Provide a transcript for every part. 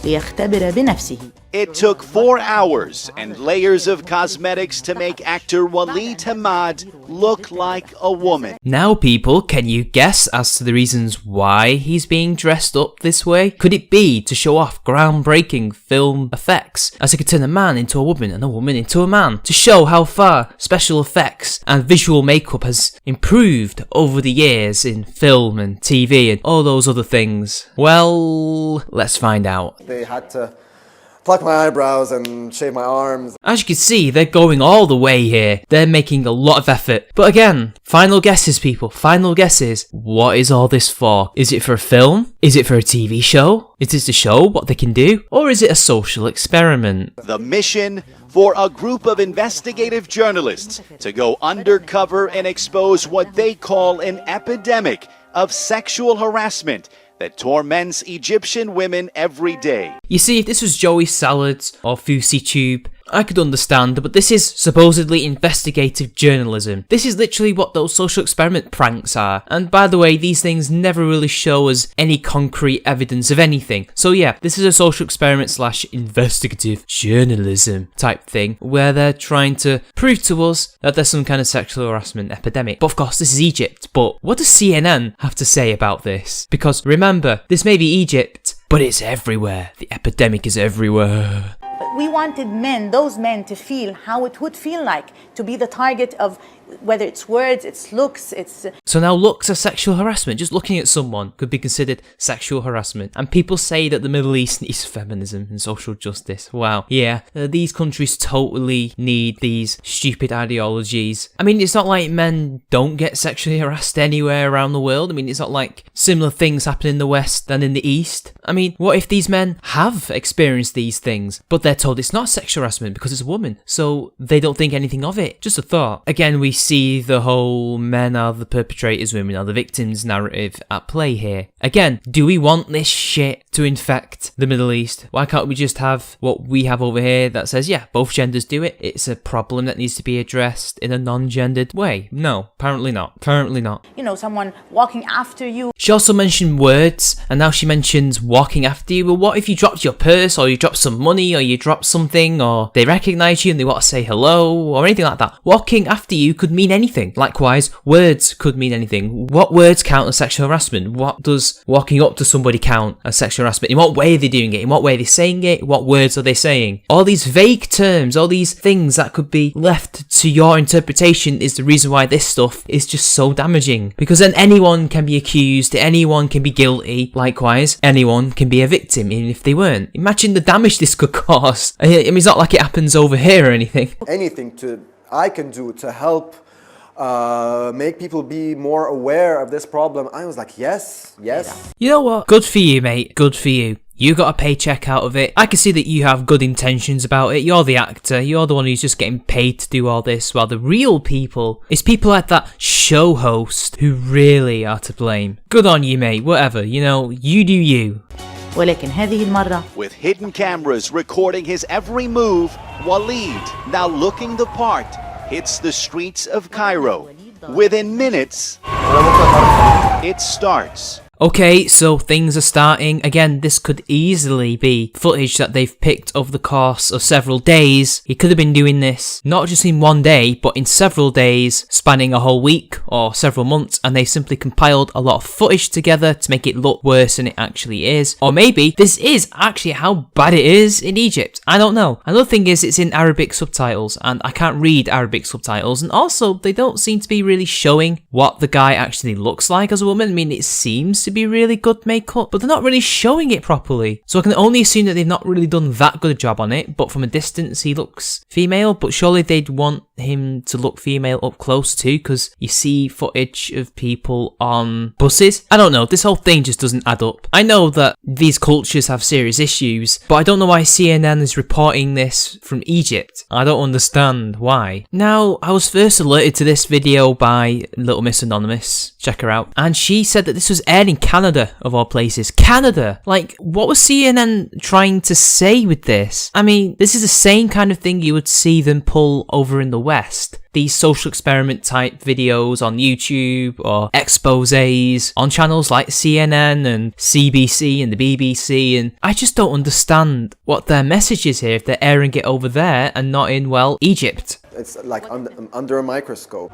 ليختبر بنفسه. It took 4 hours and layers of cosmetics to make actor Waleed Hamad look like a woman. Now people, can you guess as to the reasons why he's being dressed up this way? Could it be to show off groundbreaking film effects, as he could turn a man into a woman and a woman into a man, to show how far special effects and visual makeup has improved over the years in film and TV and all those other things? Well, let's find out. They had to pluck my eyebrows and shave my arms. As you can see, they're going all the way here. They're making a lot of effort. But again, final guesses, people. Final guesses. What is all this for? Is it for a film? Is it for a TV show? Is it to show what they can do? Or is it a social experiment? The mission for a group of investigative journalists to go undercover and expose what they call an epidemic of sexual harassment that torments Egyptian women every day. You see, if this was Joey Salads or Fousey Tube, I could understand, but this is supposedly investigative journalism. This is literally what those social experiment pranks are. And by the way, these things never really show us any concrete evidence of anything. So yeah, this is a social experiment / investigative journalism type thing, where they're trying to prove to us that there's some kind of sexual harassment epidemic. But of course, this is Egypt. But what does CNN have to say about this? Because remember, this may be Egypt, but it's everywhere. The epidemic is everywhere. But we wanted men, those men, to feel how it would feel like to be the target of whether it's words, it's looks, it's... So now looks are sexual harassment. Just looking at someone could be considered sexual harassment. And people say that the Middle East needs feminism and social justice. Wow. Yeah, these countries totally need these stupid ideologies. I mean, it's not like men don't get sexually harassed anywhere around the world. I mean, it's not like similar things happen in the West than in the East. I mean, what if these men have experienced these things, but they're told it's not sexual harassment because it's a woman, so they don't think anything of it? Just a thought. Again, we see the whole men are the perpetrators, women are the victims narrative at play here. Again, do we want this shit to infect the Middle East? Why can't we just have what we have over here that says, yeah, both genders do it, it's a problem that needs to be addressed in a non-gendered way? No, apparently not. Apparently not. You know, someone walking after you. She also mentioned words, and now she mentions walking after you. Well, what if you dropped your purse, or you dropped some money, or you dropped something, or they recognise you and they want to say hello, or anything like that? Walking after you could mean anything. Likewise, words could mean anything. What words count as sexual harassment? What does walking up to somebody count as sexual harassment? In what way are they doing it? In what way are they saying it? What words are they saying? All these vague terms, all these things that could be left to your interpretation is the reason why this stuff is just so damaging. Because then anyone can be accused, anyone can be guilty. Likewise, anyone can be a victim, even if they weren't. Imagine the damage this could cause. I mean, it's not like it happens over here or anything. Anything I can do to help make people be more aware of this problem, I was like, yes. You know what? Good for you, mate. Good for you. You got a paycheck out of it. I can see that you have good intentions about it. You're the actor. You're the one who's just getting paid to do all this, while the real people is people like that show host who really are to blame. Good on you, mate. Whatever. You know, you do you. ولكن هذه المرة With hidden cameras recording his every move, Waleed, now looking the part, hits the streets of Cairo. Within minutes, it starts. Okay, so things are starting. Again, this could easily be footage that they've picked over the course of several days. He could have been doing this not just in one day, but in several days, spanning a whole week or several months, and they simply compiled a lot of footage together to make it look worse than it actually is. Or maybe this is actually how bad it is in Egypt. I don't know. Another thing is it's in Arabic subtitles, and I can't read Arabic subtitles, and also they don't seem to be really showing what the guy actually looks like as a woman. I mean, it seems to be really good makeup, but they're not really showing it properly. So I can only assume that they've not really done that good a job on it, but from a distance he looks female, but surely they'd want him to look female up close too, because you see footage of people on buses. I don't know, this whole thing just doesn't add up. I know that these cultures have serious issues, but I don't know why CNN is reporting this from Egypt. I don't understand why. Now, I was first alerted to this video by Lil Miss Anonymous, check her out, and she said that this was airing in Canada, of all places. Canada! Like, what was CNN trying to say with this? I mean, this is the same kind of thing you would see them pull over in the West. These social experiment type videos on YouTube or exposés on channels like CNN and CBC and the BBC, and I just don't understand what their message is here if they're airing it over there and not in, well, Egypt. It's like under a microscope.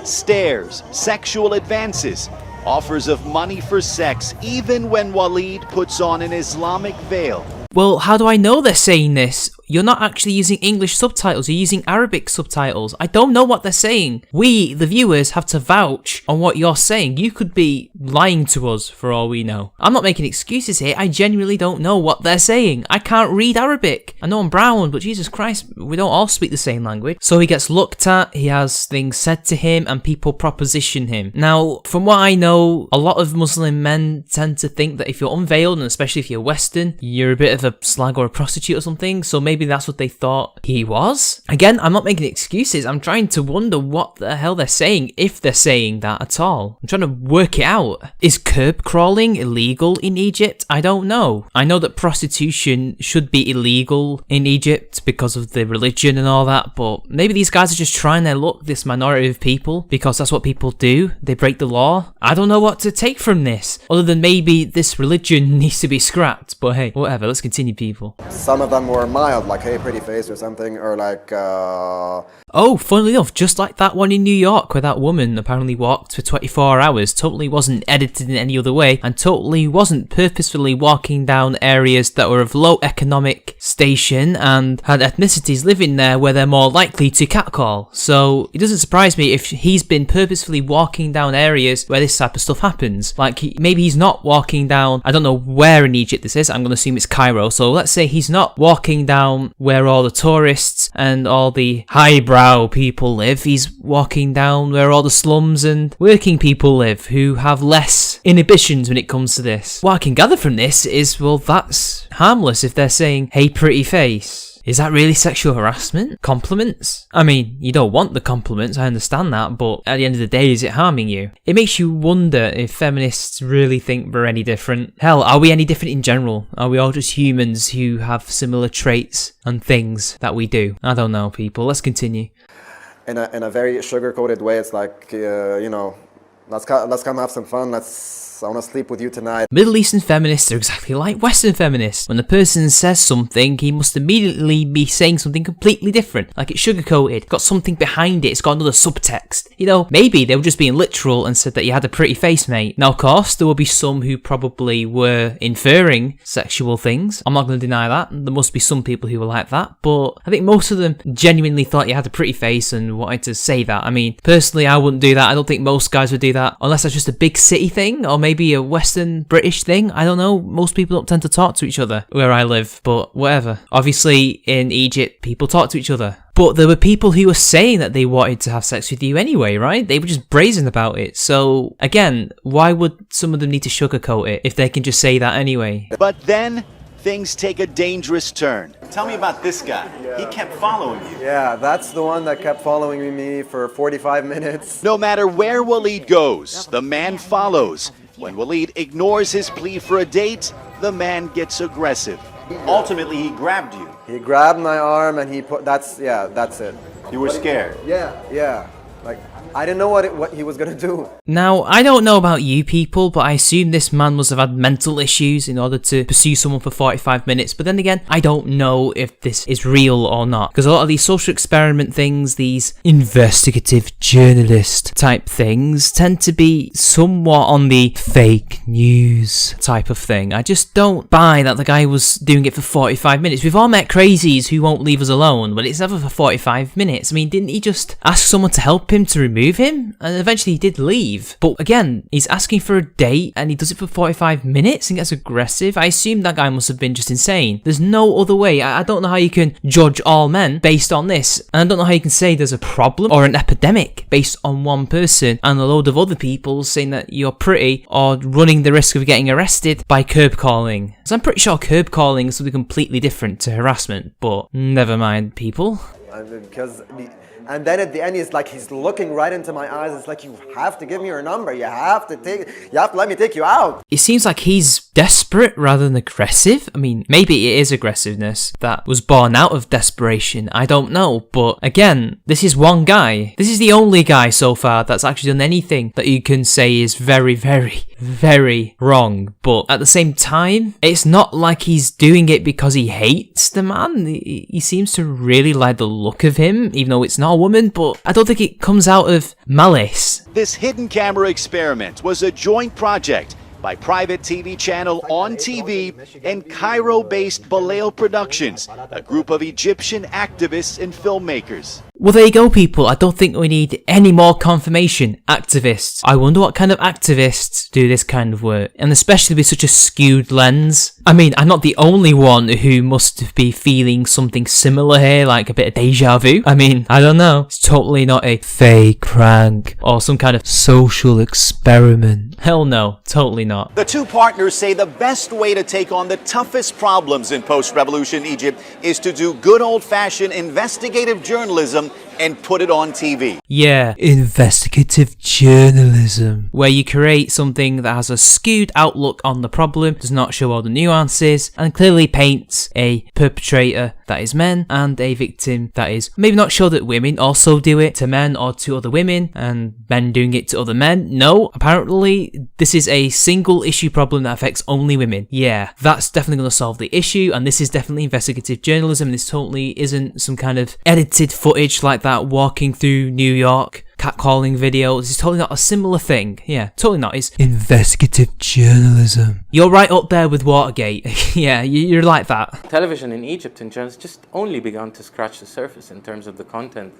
Stares, sexual advances, offers of money for sex, even when Waleed puts on an Islamic veil. Well, how do I know they're saying this? You're not actually using English subtitles, you're using Arabic subtitles. I don't know what they're saying. We, the viewers, have to vouch on what you're saying. You could be lying to us for all we know. I'm not making excuses here, I genuinely don't know what they're saying. I can't read Arabic. I know I'm brown, but Jesus Christ, we don't all speak the same language. So he gets looked at, he has things said to him, and people proposition him. Now, from what I know, a lot of Muslim men tend to think that if you're unveiled, and especially if you're Western, you're a bit of a slag or a prostitute or something, so maybe that's what they thought he was. Again, I'm not making excuses, I'm trying to wonder what the hell they're saying, if they're saying that at all. I'm trying to work it out. Is curb crawling illegal in Egypt? I don't know. I know that prostitution should be illegal in Egypt because of the religion and all that, but maybe these guys are just trying their luck, this minority of people, because that's what people do. They break the law. I don't know what to take from this, other than maybe this religion needs to be scrapped, but hey, whatever, let's continue, people. Some of them were mild, like hey pretty face or something, or like Oh, funnily enough, just like that one in New York where that woman apparently walked for 24 hours, totally wasn't edited in any other way, and totally wasn't purposefully walking down areas that were of low economic station and had ethnicities living there where they're more likely to catcall. So it doesn't surprise me if he's been purposefully walking down areas where this type of stuff happens. Like, maybe he's not walking down, I don't know where in Egypt this is, I'm going to assume it's Cairo, so let's say he's not walking down where all the tourists and all the highbrow people live, he's walking down where all the slums and working people live who have less inhibitions when it comes to this. What I can gather from this is, well, that's harmless if they're saying, hey pretty face. Is that really sexual harassment? Compliments? I mean, you don't want the compliments, I understand that, but at the end of the day, is it harming you? It makes you wonder if feminists really think we're any different. Hell, are we any different in general? Are we all just humans who have similar traits and things that we do? I don't know, people. Let's continue. in a very sugar-coated way. It's like you know, let's come have some fun. I want to sleep with you tonight. Middle Eastern feminists are exactly like Western feminists. When a person says something, he must immediately be saying something completely different. Like it's sugar-coated, got something behind it, it's got another subtext. You know, maybe they were just being literal and said that you had a pretty face, mate. Now, of course, there will be some who probably were inferring sexual things. I'm not going to deny that. There must be some people who were like that, but I think most of them genuinely thought you had a pretty face and wanted to say that. I mean, personally, I wouldn't do that. I don't think most guys would do that, unless that's just a big city thing, or maybe a Western British thing. I don't know. Most people don't tend to talk to each other where I live, but whatever. Obviously, in Egypt, people talk to each other. But there were people who were saying that they wanted to have sex with you anyway, right? They were just brazen about it. So, again, why would some of them need to sugarcoat it if they can just say that anyway? But then, things take a dangerous turn. Tell me about this guy. He kept following you. Yeah, that's the one that kept following me for 45 minutes. No matter where Waleed goes, the man follows. When Waleed ignores his plea for a date, the man gets aggressive. Ultimately, he grabbed you. He grabbed my arm and he put, that's it. You were scared. Yeah. Like, I didn't know what he was gonna do. Now, I don't know about you people, but I assume this man must have had mental issues in order to pursue someone for 45 minutes. But then again, I don't know if this is real or not. Because a lot of these social experiment things, these investigative journalist type things, tend to be somewhat on the fake news type of thing. I just don't buy that the guy was doing it for 45 minutes. We've all met crazies who won't leave us alone, but it's never for 45 minutes. I mean, didn't he just ask someone to help him to remove him? And eventually he did leave. But again, he's asking for a date and he does it for 45 minutes and gets aggressive. I assume that guy must have been just insane. There's no other way. I don't know how you can judge all men based on this. And I don't know how you can say there's a problem or an epidemic based on one person and a load of other people saying that you're pretty or running the risk of getting arrested by curb calling. So I'm pretty sure curb calling is something completely different to harassment, but never mind, people. And then at the end, he's looking right into my eyes. It's like, you have to give me your number. You have to let me take you out. It seems like he's desperate rather than aggressive. I mean, maybe it is aggressiveness that was born out of desperation. I don't know. But again, this is one guy. This is the only guy so far that's actually done anything that you can say is very, very, very wrong. But at the same time, it's not like he's doing it because he hates the man. He seems to really like the look of him, even though it's not a woman, but I don't think it comes out of malice. This hidden camera experiment was a joint project by private TV channel On TV and Cairo-based Baleo Productions, a group of Egyptian activists and filmmakers. Well, there you go, people. I don't think we need any more confirmation. Activists. I wonder what kind of activists do this kind of work, and especially with such a skewed lens. I mean, I'm not the only one who must be feeling something similar here, like a bit of deja vu. I mean, I don't know. It's totally not a fake prank or some kind of social experiment. Hell no, totally not. The two partners say the best way to take on the toughest problems in post-revolution Egypt is to do good old-fashioned investigative journalism and put it on TV. Yeah, investigative journalism. Where you create something that has a skewed outlook on the problem, does not show all the nuances, and clearly paints a perpetrator that is men and a victim that is maybe not sure that women also do it to men or to other women, and men doing it to other men. No, apparently this is a single issue problem that affects only women. Yeah, that's definitely going to solve the issue, and this is definitely investigative journalism. This totally isn't some kind of edited footage like that walking through New York catcalling video. This is totally not a similar thing. Yeah, totally not. It's investigative journalism. You're right up there with Watergate. Yeah, you're like that. Television in Egypt in general has just only begun to scratch the surface in terms of the content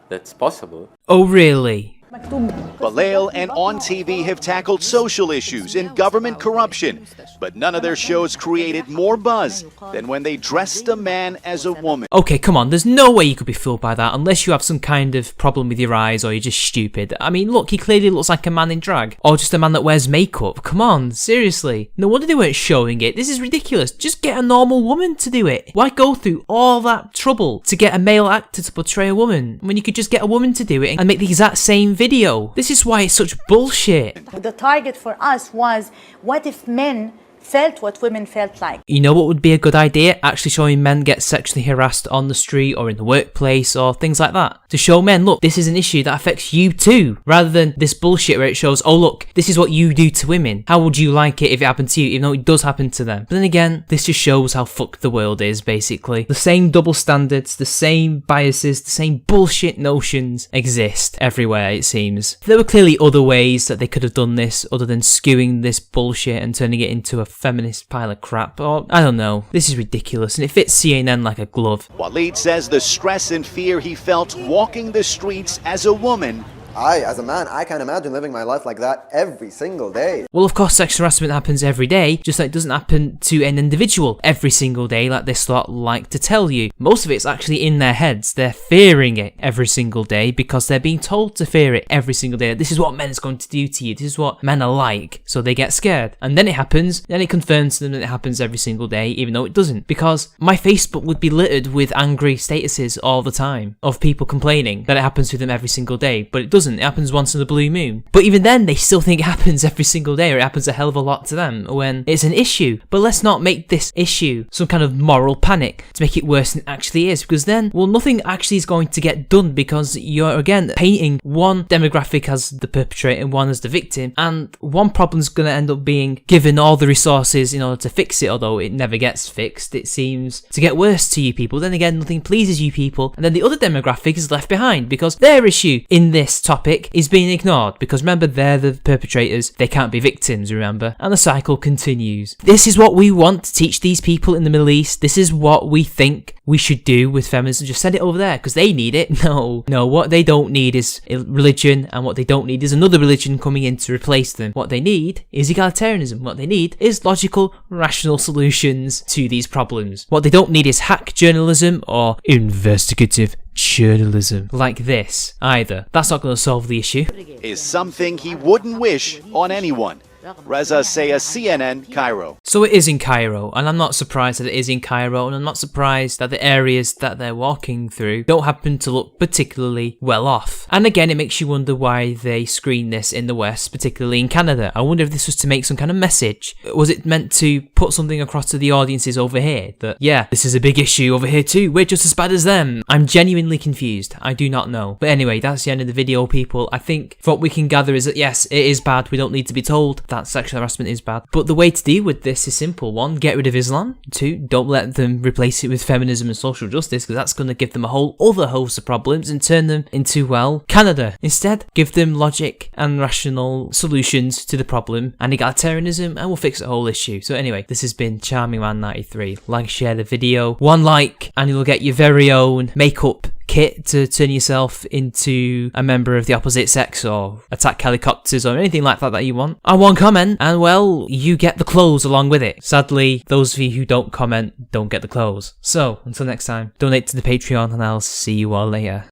that's possible. Oh, really? Baleo and On TV have tackled social issues and government corruption, but none of their shows created more buzz than when they dressed a man as a woman. Okay, come on, there's no way you could be fooled by that unless you have some kind of problem with your eyes or you're just stupid. I mean, look, he clearly looks like a man in drag, or just a man that wears makeup. Come on, seriously. No wonder they weren't showing it. This is ridiculous. Just get a normal woman to do it. Why go through all that trouble to get a male actor to portray a woman when you could just get a woman to do it and make the exact same video? This is why it's such bullshit. The target for us was, what if men felt what women felt like? You know what would be a good idea? Actually showing men get sexually harassed on the street or in the workplace or things like that. To show men, look, this is an issue that affects you too. Rather than this bullshit where it shows, oh look, this is what you do to women. How would you like it if it happened to you? Even though it does happen to them. But then again, this just shows how fucked the world is, basically. The same double standards, the same biases, the same bullshit notions exist everywhere, it seems. There were clearly other ways that they could have done this other than skewing this bullshit and turning it into a feminist pile of crap, or I don't know. This is ridiculous and it fits CNN like a glove. Waleed says the stress and fear he felt walking the streets as a woman. As a man, I can't imagine living my life like that every single day. Well, of course, sexual harassment happens every day, just like it doesn't happen to an individual every single day like this lot like to tell you. Most of it's actually in their heads. They're fearing it every single day because they're being told to fear it every single day. This is what men is going to do to you. This is what men are like. So they get scared. And then it happens, then it confirms to them that it happens every single day, even though it doesn't. Because my Facebook would be littered with angry statuses all the time of people complaining that it happens to them every single day, but it doesn't. It happens once in a blue moon. But even then, they still think it happens every single day, or it happens a hell of a lot to them when it's an issue. But let's not make this issue some kind of moral panic to make it worse than it actually is, because then, well, nothing actually is going to get done because you're, again, painting one demographic as the perpetrator and one as the victim, and one problem's going to end up being given all the resources in order to fix it, although it never gets fixed. It seems to get worse to you people. Then again, nothing pleases you people, and then the other demographic is left behind because their issue in this topic is being ignored, because remember, they're the perpetrators, they can't be victims, remember, and the cycle continues. This is what we want to teach these people in the Middle East. This is what we think we should do with feminism. Just send it over there because they need it. No, what they don't need is religion, and what they don't need is another religion coming in to replace them. What they need is egalitarianism. What they need is logical, rational solutions to these problems. What they don't need is hack journalism or investigative journalism like this either. That's not going to solve the issue. Is something he wouldn't wish on anyone. Reza Sayah, CNN, Cairo. So it is in Cairo, and I'm not surprised that it is in Cairo, and I'm not surprised that the areas that they're walking through don't happen to look particularly well off. And again, it makes you wonder why they screen this in the West, particularly in Canada. I wonder if this was to make some kind of message. Was it meant to put something across to the audiences over here that, yeah, this is a big issue over here too, we're just as bad as them? I'm genuinely confused. I do not know. But anyway, that's the end of the video, people. I think what we can gather is that yes, it is bad. We don't need to be told that sexual harassment is bad. But the way to deal with this is simple. 1, get rid of Islam. 2, don't let them replace it with feminism and social justice, because that's going to give them a whole other host of problems and turn them into, well, Canada. Instead, give them logic and rational solutions to the problem and egalitarianism, and we'll fix the whole issue. So anyway, this has been Charming Man 93. Like, share the video. 1 like, and you'll get your very own makeup kit to turn yourself into a member of the opposite sex or attack helicopters or anything like that you want. And 1 comment, and well, you get the clothes along with it. Sadly, those of you who don't comment don't get the clothes. So, until next time, donate to the Patreon and I'll see you all later.